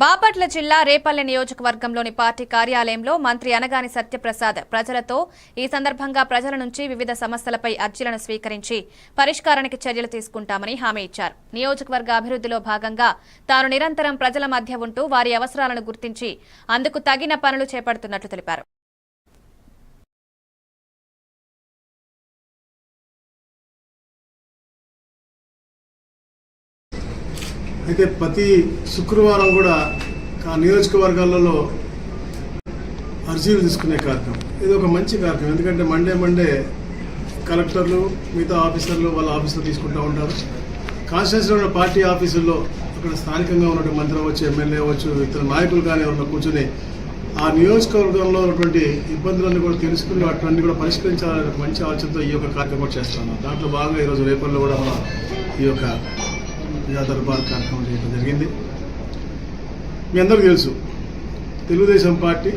బాపట్ల జిల్లా రేపల్లె నియోజకవర్గంలోని పార్టీ కార్యాలయంలో మంత్రి అనగాని సత్యప్రసాద్ ప్రజలతో ఈ సందర్భంగా ప్రజల నుంచి వివిధ సమస్యలపై అర్జీలను స్వీకరించి పరిష్కారానికి చర్యలు తీసుకుంటామని హామీ ఇచ్చారు. నియోజకవర్గ అభివృద్ధిలో భాగంగా తాను నిరంతరం ప్రజల మధ్య ఉంటూ వారి అవసరాలను గుర్తించి అందుకు తగిన పనులు చేపడుతున్నట్లు తెలిపారు. అయితే ప్రతి శుక్రవారం కూడా ఆ నియోజకవర్గాలలో అర్జీలు తీసుకునే కార్యక్రమం ఇది ఒక మంచి కార్యక్రమం. ఎందుకంటే మండే కలెక్టర్లు మిగతా ఆఫీసర్లు వాళ్ళ ఆఫీసులు తీసుకుంటూ ఉంటారు. కాన్స్టిట్యూన్సీలో ఉన్న పార్టీ ఆఫీసుల్లో అక్కడ స్థానికంగా ఉన్నటువంటి మంత్రి అవ్వచ్చు, ఎమ్మెల్యే అవ్వచ్చు, ఇతర నాయకులు కానీ ఎవరైనా కూర్చొని ఆ నియోజకవర్గంలో ఉన్నటువంటి ఇబ్బందులన్నీ కూడా తెలుసుకుని వాటిని కూడా పరిష్కరించాలనే మంచి ఆలోచనతో ఈ యొక్క కార్యక్రమం చేస్తున్నాం. దాంట్లో భాగంగా ఈరోజు రేపల్లో కూడా మన ఈ యొక్క ప్రజా దర్బార్ కార్యక్రమం చేయడం జరిగింది. మీ అందరికీ తెలుసు, తెలుగుదేశం పార్టీ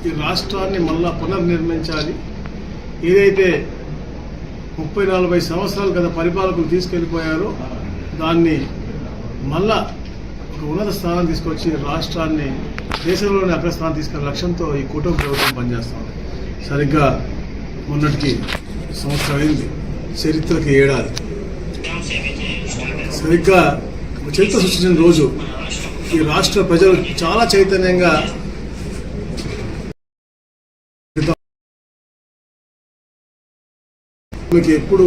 ఈ రాష్ట్రాన్ని మళ్ళా పునర్నిర్మించాలి. ఏదైతే 30-40 సంవత్సరాల గత పరిపాలకులు తీసుకెళ్లిపోయారో దాన్ని మళ్ళా ఒక ఉన్నత స్థానం తీసుకొచ్చి రాష్ట్రాన్ని దేశంలోని అగ్రస్థానం తీసుకునే లక్ష్యంతో ఈ కూటమి ప్రభుత్వం పనిచేస్తాం. సరిగ్గా మొన్నటికి సంవత్సరం అయింది, చరిత్రకి ఏడాది. సరిగ్గా చరిత్ర సృష్టించిన రోజు ఈ రాష్ట్ర ప్రజలు చాలా చైతన్యంగా మీకు ఎప్పుడు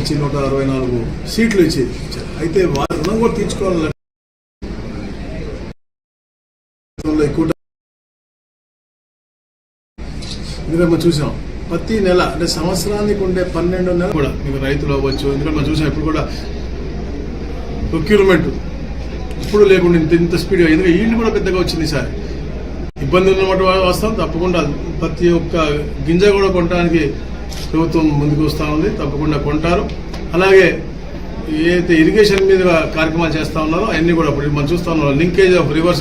ఇచ్చి 164 సీట్లు ఇచ్చి అయితే వారి రుణం కూడా తీర్చుకోవాలని మనం చూసాం. ప్రతి నెల అంటే సంవత్సరానికి ఉండే 12 నెలలు కూడా మీకు రైతులు అవ్వచ్చు. ఎందుకంటే మనం చూసాం ఇప్పుడు కూడా ప్రొక్యూర్మెంట్ ఇప్పుడు లేకుండా ఇంత స్పీడ్గా, ఎందుకంటే ఈల్డ్ కూడా పెద్దగా వచ్చింది. సార్ ఇబ్బంది ఉన్నమాట వస్తాం, తప్పకుండా ప్రతి ఒక్క గింజ కూడా కొనడానికి ప్రభుత్వం ముందుకు వస్తూ ఉంది, తప్పకుండా కొంటారు. అలాగే ఏదైతే ఇరిగేషన్ మీద కార్యక్రమాలు చేస్తూ ఉన్నారో అవన్నీ కూడా ఇప్పుడు మనం చూస్తూ ఉన్నాం. Linkage of reverse